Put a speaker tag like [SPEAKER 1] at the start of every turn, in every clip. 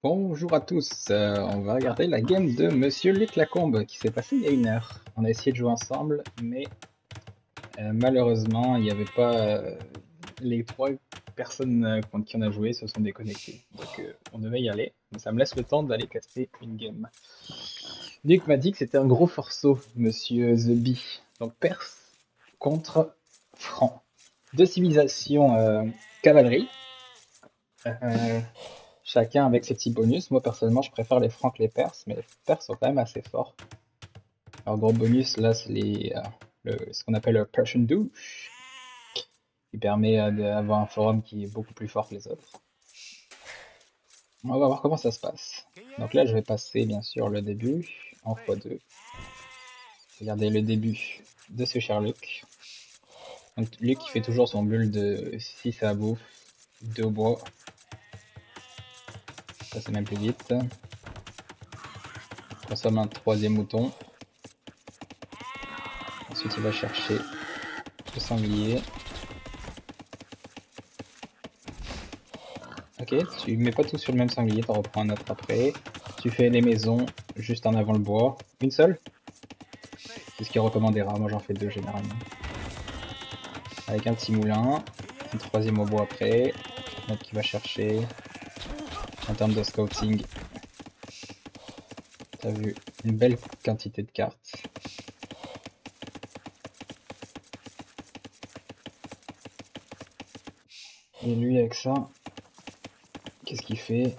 [SPEAKER 1] Bonjour à tous, on va regarder la game de Monsieur Luc Lacombe qui s'est passée il y a 1 heure. On a essayé de jouer ensemble, mais malheureusement il n'y avait pas les 3 personnes contre qui on a joué se sont déconnectées. Donc on devait y aller, mais ça me laisse le temps d'aller casser une game. Luc m'a dit que c'était un gros forceau, Monsieur The Bee. Donc Perse contre Franc. 2 civilisations cavalerie. Chacun avec ses petits bonus. Moi personnellement je préfère les Francs que les Perses, mais les Perses sont quand même assez forts. Alors gros bonus là c'est ce qu'on appelle le Persian Douche, qui permet d'avoir un forum qui est beaucoup plus fort que les autres. On va voir comment ça se passe. Donc là je vais passer bien sûr le début en x2. Regardez le début de ce cher Luc. Donc Luc qui fait toujours son bulle de 6 à la bouffe, 2 au bois. Ça c'est même plus vite. Consomme un 3e mouton. Ensuite il va chercher le sanglier. Ok, tu mets pas tout sur le même sanglier, t'en reprends un autre après. Tu fais les maisons juste en avant le bois. Une seule? C'est ce qui est recommandé rare, moi j'en fais 2 généralement. Avec un petit moulin, un 3e au bois après. Donc qui va chercher. En termes de scouting, t'as vu une belle quantité de cartes. Et lui avec ça, qu'est-ce qu'il fait?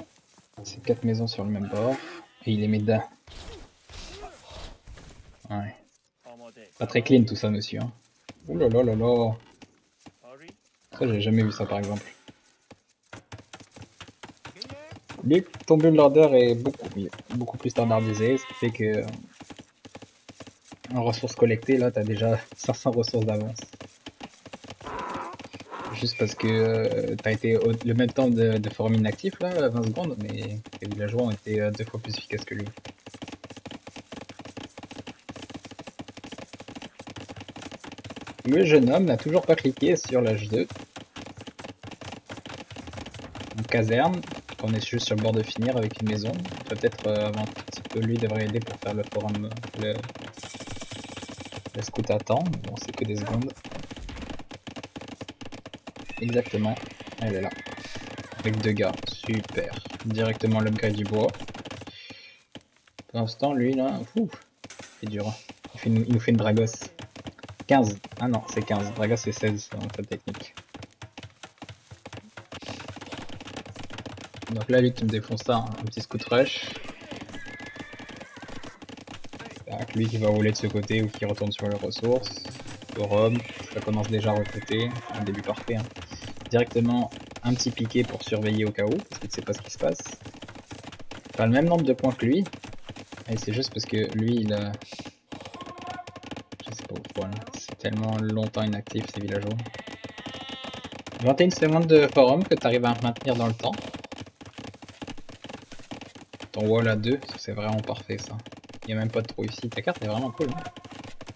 [SPEAKER 1] C'est 4 maisons sur le même bord. Et il les met d'un. Ouais. Pas très clean tout ça, monsieur. Hein. Ouh là là là là. Ça, j'ai jamais vu ça par exemple. Luc, ton build order est beaucoup plus standardisé, ce qui fait que en ressources collectées, là, t'as déjà 500 ressources d'avance. Juste parce que t'as été le même temps de forum inactif, là, 20 secondes, mais les villageois ont été 2 fois plus efficaces que lui. Le jeune homme n'a toujours pas cliqué sur l'H2. Une caserne, qu'on est juste sur le bord de finir avec une maison. Peut-être avant un petit peu, lui devrait aider pour faire le forum, le scout à temps. Bon, c'est que des secondes. Exactement, elle est là. Avec 2 gars, super. Directement l'upgrade du bois. Pour l'instant, lui là, c'est dur. Il nous fait une Dragos. 15. Ah non, c'est 15. Dragos c'est 16 dans sa technique. Donc là, lui qui me défonce ça, un petit scout rush. Tac, lui qui va rouler de ce côté ou qui retourne sur les ressources. Forum, ça commence déjà à recruter. Un début parfait. Hein. Directement un petit piqué pour surveiller au cas où, parce qu'il ne sait pas ce qui se passe. Pas le même nombre de points que lui. Et c'est juste parce que lui, il a... Je sais pas pourquoi, là. C'est tellement longtemps inactif, ces villageois. 21 secondes de forum que tu arrives à maintenir dans le temps. Ton wall à 2, c'est vraiment parfait, ça. Il n'y a même pas de trou ici. Ta carte est vraiment cool. Hein.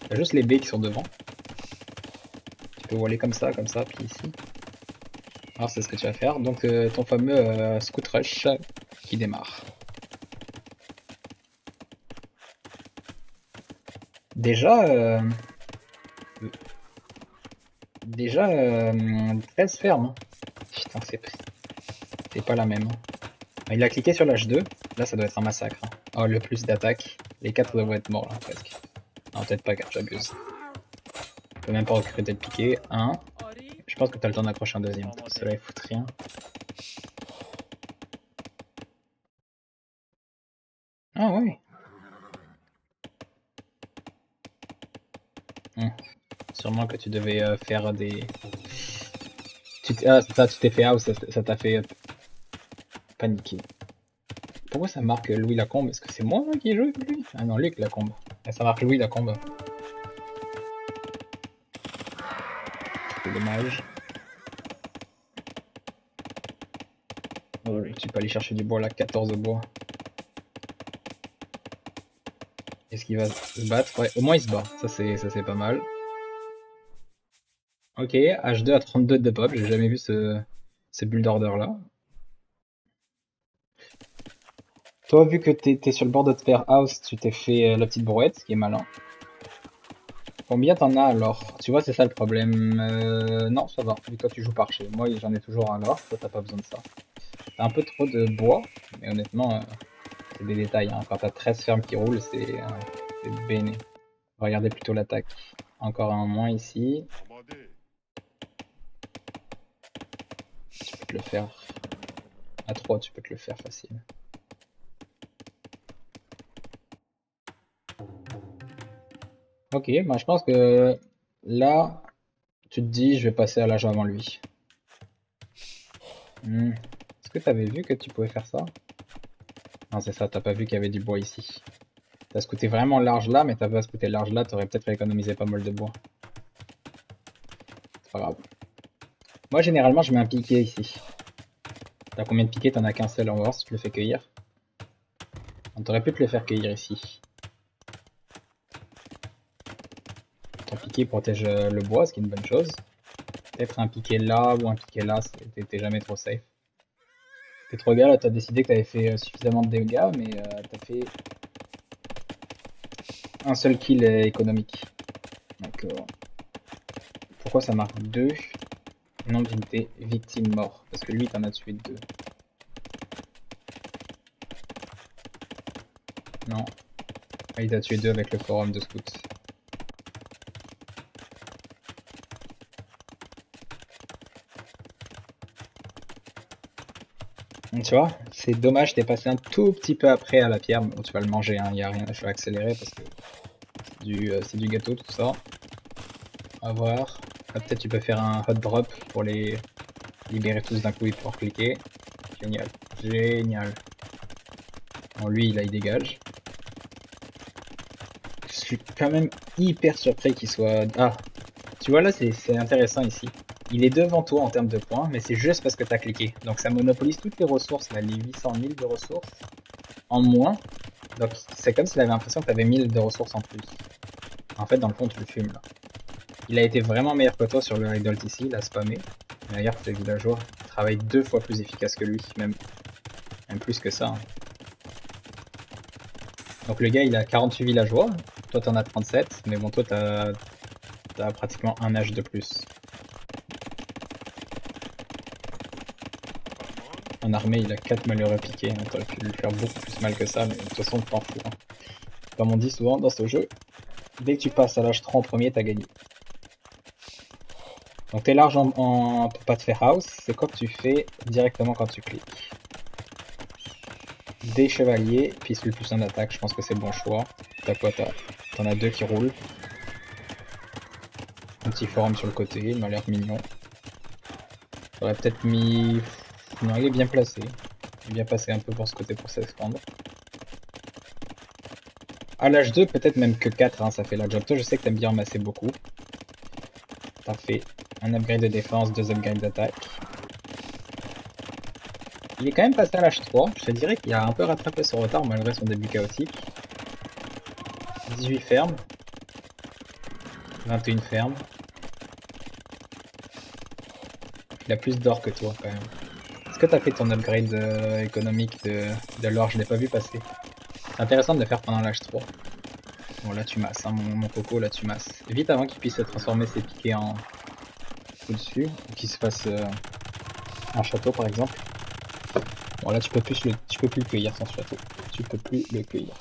[SPEAKER 1] T'as juste les baies qui sont devant. Tu peux waller comme ça, puis ici. Alors c'est ce que tu vas faire. Donc ton fameux scout rush qui démarre. Déjà, 13 fermes. Hein. Putain, c'est pas la même. Hein. Il a cliqué sur l'H2. Là, ça doit être un massacre. Hein. Oh, le plus d'attaque. Les 4 devraient être morts là, presque. Non, peut-être pas 4, j'abuse. Je peux même pas recruter de piqué. 1. Je pense que t'as le temps d'accrocher un deuxième. Cela, il fout rien. Ah ouais. Sûrement que tu devais faire des... Ah, c'est ça, tu t'es fait out, ça t'a fait paniquer. Pourquoi ça marque Louis Lacombe? Est-ce que c'est moi qui joue avec lui? Ah non, Luc Lacombe. Et ça marque Louis Lacombe. C'est dommage. Oh, tu peux aller chercher du bois là, 14 bois. Est-ce qu'il va se battre? Ouais, au moins il se bat, ça c'est pas mal. Ok, H2 à 32 de pop, j'ai jamais vu ce build order là. Toi, vu que t'es sur le bord de te faire house, tu t'es fait la petite brouette, ce qui est malin. Combien t'en as alors? Tu vois, c'est ça le problème. Non, ça va, vu que toi tu joues par chez. Moi, j'en ai toujours un graphe, toi t'as pas besoin de ça. T'as un peu trop de bois, mais honnêtement, c'est des détails. Hein. Quand t'as 13 fermes qui roulent, c'est béné. Regardez plutôt l'attaque. Encore un moins ici. Tu peux te le faire. À 3, tu peux te le faire facile. Ok, bah je pense que là, tu te dis, je vais passer à l'âge avant lui. Est-ce que t'avais vu que tu pouvais faire ça? Non, c'est ça, t'as pas vu qu'il y avait du bois ici. T'as ce côté vraiment large là, mais t'as pas ce côté large là, t'aurais peut-être économisé pas mal de bois. C'est pas grave. Moi, généralement, je mets un piquet ici. T'as combien de piquets? T'en as qu'un seul, on va voir si tu le fais cueillir. On t'aurait pu te le faire cueillir ici. Ton piquet protège le bois, ce qui est une bonne chose. Peut-être un piquet là ou un piquet là, t'es jamais trop safe. T'es trop gars là, t'as décidé que t'avais fait suffisamment de dégâts, mais t'as fait un seul kill économique. Donc pourquoi ça marque 2 nombre d'unités victimes morts? Parce que lui t'en as tué 2. Non. Ah, il t'a tué 2 avec le forum de scout. Tu vois, c'est dommage, t'es passé un tout petit peu après à la pierre, mais bon, tu vas le manger, hein, y a rien, je vais accélérer parce que c'est du gâteau tout ça. On va voir. Ah, peut-être tu peux faire un hot drop pour les libérer tous d'un coup et pouvoir cliquer. Génial, génial. Bon, lui, là, il dégage. Je suis quand même hyper surpris qu'il soit... Ah, tu vois là, c'est intéressant ici. Il est devant toi en termes de points, mais c'est juste parce que tu as cliqué. Donc ça monopolise toutes les ressources, là, les 800 000 de ressources en moins. Donc c'est comme s'il avait l'impression que tu avais 1000 de ressources en plus. En fait, dans le fond, tu le fumes là. Il a été vraiment meilleur que toi sur le Idle ici, il a spammé. Mais regarde, ces villageois travaillent 2 fois plus efficace que lui, même plus que ça. Hein. Donc le gars, il a 48 villageois, toi t'en as 37, mais bon, toi t'as pratiquement un âge de plus. En armée, il a 4 malheureux piqués, hein. T'aurais pu lui faire beaucoup plus mal que ça, mais de toute façon, t'en fous. Hein. Comme on dit souvent dans ce jeu, dès que tu passes à l'âge 3 en premier, t'as gagné. Donc t'es large pour pas te faire house, c'est quoi que tu fais directement quand tu cliques? Des chevaliers, puis celui plus en attaque, je pense que c'est le bon choix. T'as quoi? T'en as 2 qui roulent. Un petit forum sur le côté, il m'a l'air mignon. J'aurais peut-être mis... Non, il est bien placé. Il est bien passé un peu pour ce côté pour s'expandre. À l'âge 2, peut-être même que 4, hein, ça fait la job. Toi, je sais que t'aimes bien ramasser beaucoup. T'as fait un upgrade de défense, 2 upgrades d'attaque. Il est quand même passé à l'âge 3. Je te dirais qu'il a un peu rattrapé son retard malgré son début chaotique. 18 fermes. 21 fermes. Il a plus d'or que toi quand même. Est-ce que t'as fait ton upgrade économique de l'or? Je l'ai pas vu passer. C'est intéressant de le faire pendant l'âge 3. Bon là tu masses, hein, mon coco, là tu masses. Vite avant qu'il puisse transformer ses piquets en au-dessus, ou qu'il se fasse un château par exemple. Bon là tu peux plus le cueillir son château. Tu peux plus le cueillir.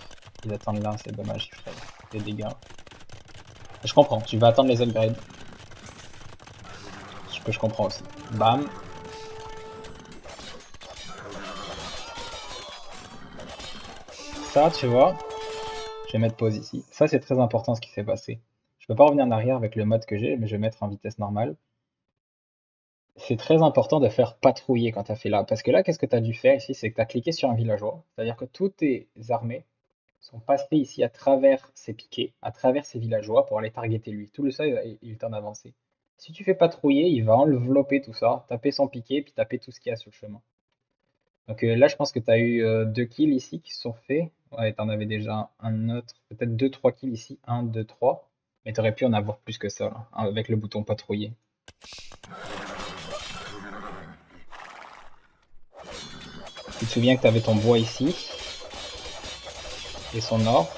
[SPEAKER 1] Ils attendent là, c'est dommage, il ferait des dégâts. Je comprends, tu vas attendre les upgrades. Je comprends aussi. Bam. Ça tu vois. Je vais mettre pause ici. Ça, c'est très important ce qui s'est passé. Je peux pas revenir en arrière avec le mode que j'ai, mais je vais mettre en vitesse normale. C'est très important de faire patrouiller quand tu as fait là. Parce que là, qu'est-ce que tu as dû faire ici? C'est que tu as cliqué sur un villageois. C'est-à-dire que toutes tes armées sont passées ici à travers ces piquets, à travers ces villageois pour aller targeter lui. Tout le ça, il est en avancé. Si tu fais patrouiller, il va envelopper tout ça, taper son piquet, puis taper tout ce qu'il y a sur le chemin. Donc là, je pense que tu as eu 2 kills ici qui se sont faits. Ouais, t'en avais déjà un autre, peut-être 2-3 kills ici. 1, 2, 3. Mais t'aurais pu en avoir plus que ça, là, avec le bouton patrouiller. Tu te souviens que t'avais ton bois ici. et son or.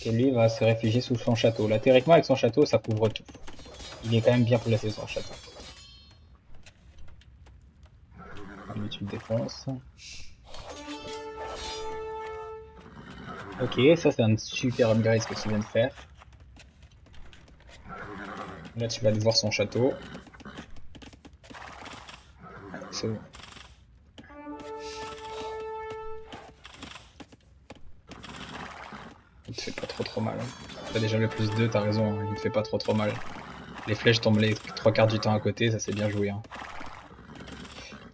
[SPEAKER 1] Et lui va se réfugier sous son château. Là, théoriquement, avec son château, ça couvre tout. Il est quand même bien placé son château. Lui, tu le défonces. Ok, ça c'est un super upgrade ce que tu viens de faire. Là, tu vas devoir son château. C'est bon. Il te fait pas trop mal. T'as déjà le plus 2, t'as raison, hein. Il te fait pas trop mal. Les flèches tombent les 3 quarts du temps à côté, ça c'est bien joué. Hein.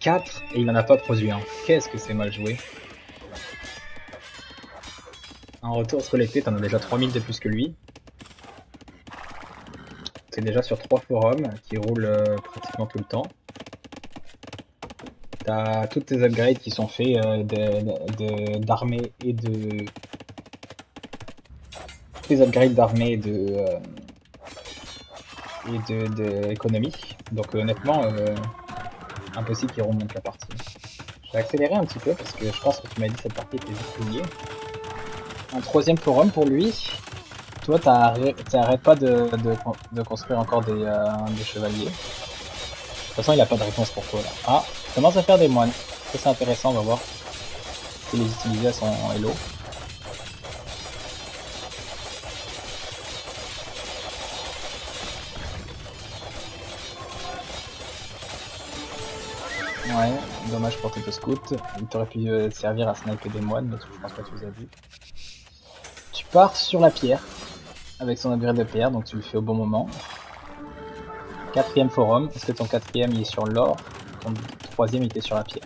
[SPEAKER 1] 4 et il en a pas produit un. Qu'est-ce que c'est mal joué. En ressources collectées, t'en as déjà 3000 de plus que lui. T'es déjà sur 3 forums qui roulent pratiquement tout le temps. T'as toutes tes upgrades qui sont faits d'armée et de... Tes upgrades d'armée et d'économie. Donc honnêtement, impossible qu'il remonte la partie. Je vais accélérer un petit peu parce que je pense que tu m'as dit que cette partie était vite pliée. Un 3e forum pour lui. Toi, t'arrêtes pas de construire encore des chevaliers. De toute façon, il a pas de réponse pour toi là. Ah, il commence à faire des moines. Ça c'est intéressant, on va voir s'il les utiliser à son hello. Ouais, dommage pour tes scouts. Il t'aurait pu servir à sniper des moines, mais je pense pas que tu les as vus. Tu pars sur la pierre, avec son upgrade de pierre, donc tu le fais au bon moment. 4e forum, est-ce que ton 4e il est sur l'or? Ton 3e il était sur la pierre.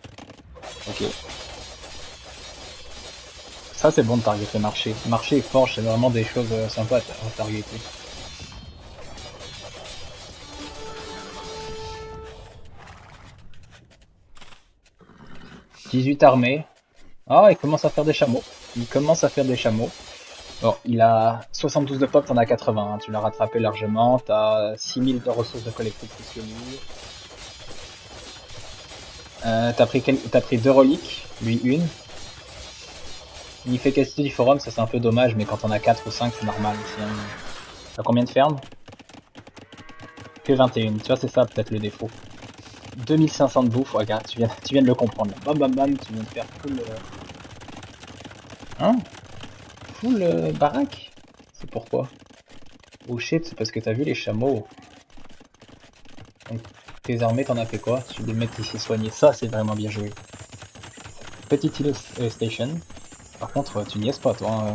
[SPEAKER 1] Ok. Ça c'est bon de targeter marché. Marché et forge, c'est vraiment des choses sympas à targeter. « 18 armées. Ah, il commence à faire des chameaux. Il commence à faire des chameaux. Bon, il a 72 de pop, t'en as 80. Hein. Tu l'as rattrapé largement. T'as 6000 de ressources de collectif plus que lui. T'as pris 2 reliques, lui une. Il fait casser du forum, ça c'est un peu dommage, mais quand on a 4 ou 5, c'est normal aussi. Hein. T'as combien de fermes? Que 21. Tu vois, c'est ça peut-être le défaut. 2500 de bouffe, regarde, tu viens de le comprendre. Bam bam bam, tu viens de faire full... Hein? Full baraque? C'est pourquoi? Oh shit, c'est parce que t'as vu les chameaux. Donc, tes armées, t'en as fait quoi? Tu les mets ici soigner. Ça, c'est vraiment bien joué. Petite île station. Par contre, tu n'y es pas, toi. Hein.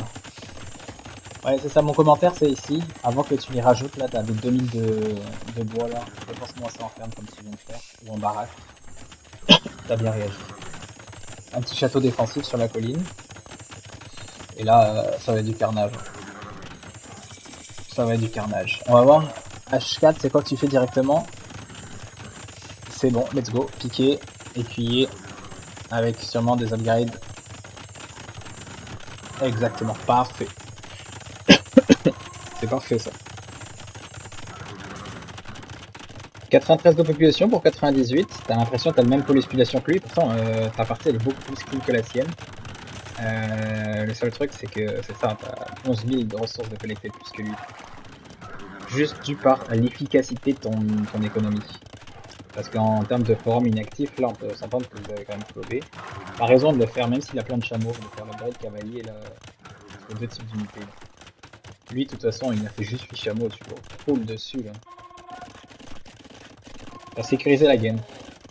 [SPEAKER 1] Ouais, c'est ça, mon commentaire, c'est ici. Avant que tu les rajoutes, là, t'as des 2000 de bois, là. Dépense-moi ça en ferme, comme tu viens de faire. Ou en baraque. T'as bien réagi. Un petit château défensif sur la colline. Et là, ça va être du carnage. Ça va être du carnage. On va voir. H4, c'est quoi que tu fais directement? C'est bon, let's go. Piquer, écuyer, avec sûrement des upgrades. Exactement, parfait. C'est parfait ça. 93 de population pour 98. T'as l'impression que t'as le même population que lui. Pourtant, ta partie elle est beaucoup plus clean que la sienne. Le seul truc, c'est que c'est ça, t'as 11 000 de ressources de collecter plus que lui. Juste dû par l'efficacité de ton économie. Parce qu'en termes de forum inactif, là on peut s'entendre que vous avez quand même flobé. T'as raison de le faire, même s'il a plein de chameaux, de faire le braid cavalier là, les 2 types d'unités. Lui, de toute façon, il a fait juste 8 chameaux, tu vois. Full dessus là. T'as sécurisé la game.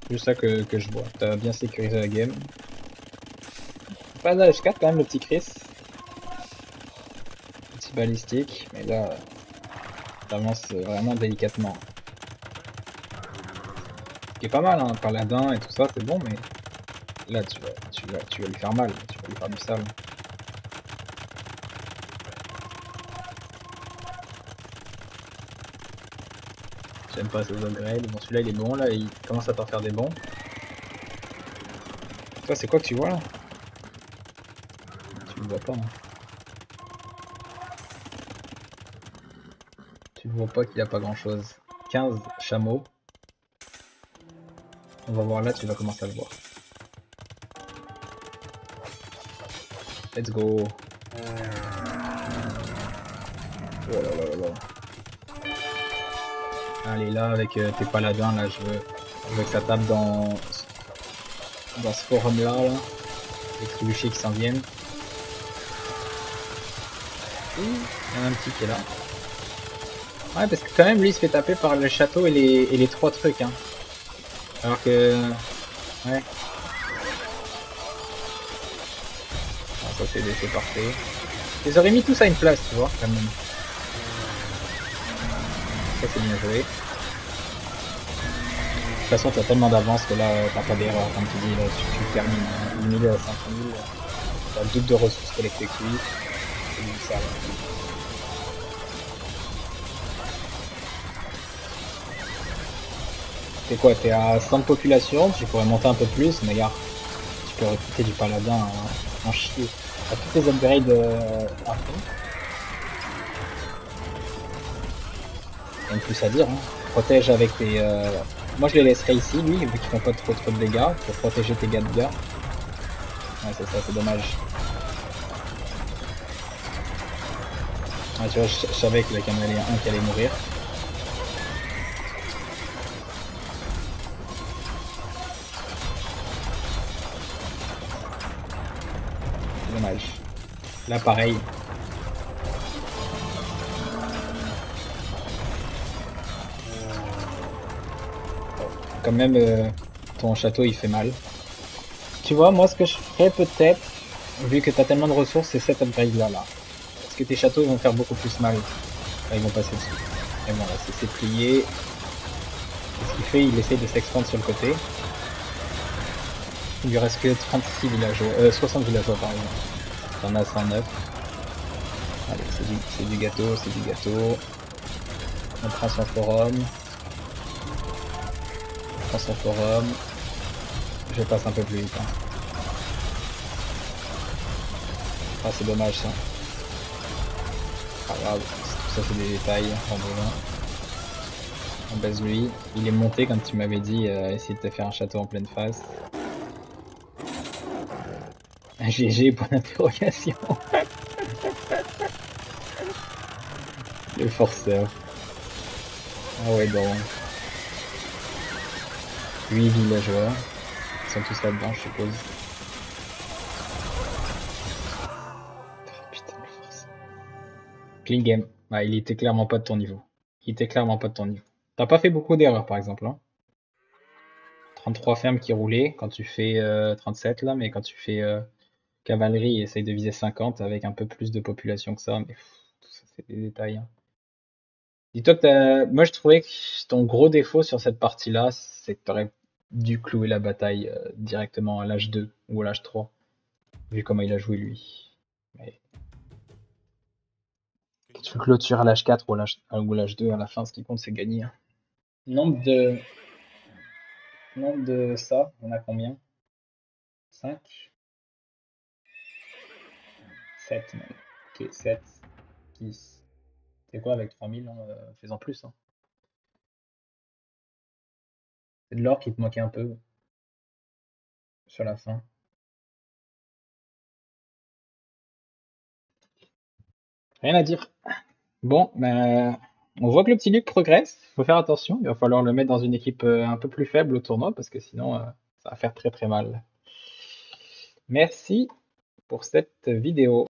[SPEAKER 1] C'est juste ça que je vois. T'as bien sécurisé la game. Pas d'H4 quand même, le petit Chris. Petit balistique, mais là, t'avances vraiment délicatement. Ce qui est pas mal, hein, paladin et tout ça, c'est bon, mais là, tu vas lui faire mal, tu vas lui faire du sale. J'aime pas ces upgrades. Bon, celui-là, il est bon, là, il commence à t'en faire des bons. Toi, c'est quoi que tu vois, là? Tu le vois pas, hein. Tu vois pas qu'il a pas grand-chose. 15 chameaux. On va voir là, tu vas commencer à le voir. Let's go. Oh là là là là. Allez, là, avec tes paladins, là, je veux que ça tape dans ce forum-là, là. Les trébuchets qui s'en viennent. Il y en a un petit qui est là. Ouais, parce que quand même, lui, il se fait taper par le château et les 3 trucs, hein. Alors que... Ouais. Ah, ça, c'est parfait. Ils auraient mis tout ça à une place, tu vois, quand même. Ça, c'est bien joué. De toute façon, t'as tellement d'avance que là, t'as pas d'erreur, comme tu dis, là, tu termines. Il milieu à 500 000, t'as le double de ressources collectées que lui. C'est ça, là. C'est quoi, t'es à 100 de population, tu pourrais monter un peu plus, mais regarde, tu peux recruter du paladin en chier. T'as toutes les upgrades à fond. Rien de plus à dire, hein. Protège avec tes... Moi je les laisserai ici, lui, vu qu'ils font pas trop de dégâts, pour protéger tes gars de gars. Ouais, c'est ça, c'est dommage. Ouais, tu vois, je savais qu'il y en avait un qui allait mourir. Dommage. Là, pareil. Quand même, ton château, il fait mal. Tu vois, moi, ce que je ferais peut-être, vu que t'as tellement de ressources, c'est cette upgrade-là, là. Parce que tes châteaux, ils vont faire beaucoup plus mal. Là, ils vont passer dessus. Et bon, là, c'est plié. Ce qu'il fait, il essaye de s'expandre sur le côté. Il lui reste que 36 villageois, 60 villageois par exemple. T'en as 109. Allez, c'est du gâteau, c'est du gâteau. On prend son forum. On prend son forum. Je passe un peu plus vite. Hein. Ah, c'est dommage ça. Pas grave, tout ça c'est des détails. On baisse lui. Il est monté comme tu m'avais dit, essayer de te faire un château en pleine face. GG, point d'interrogation. Le forceur. Ah ouais, donc. 8 villageois. Ils sont tous là-dedans, je suppose. Oh, putain, le forceur. Clean game. Ah, il était clairement pas de ton niveau. Il était clairement pas de ton niveau. T'as pas fait beaucoup d'erreurs, par exemple. Hein. 33 fermes qui roulaient quand tu fais 37 là, mais quand tu fais cavalerie, essaye de viser 50 avec un peu plus de population que ça. Mais tout ça, c'est des détails. Hein. Dis-toi que moi je trouvais que ton gros défaut sur cette partie-là, c'est que t'aurais dû clouer la bataille directement à l'âge 2 ou à l'âge 3, vu comment il a joué lui. Mais que tu clôtures à l'âge 4 ou à l'âge 2, à la fin, ce qui compte c'est gagner. Hein. Nombre de ça, on a combien? 5? 7 même. Ok, 7, 10. C'est quoi avec 3000 hein, fais-en plus. Hein. C'est de l'or qui te manquait un peu sur la fin. Rien à dire. Bon, ben, on voit que le petit Luc progresse. Faut faire attention. Il va falloir le mettre dans une équipe un peu plus faible au tournoi parce que sinon, ça va faire très très mal. Merci pour cette vidéo.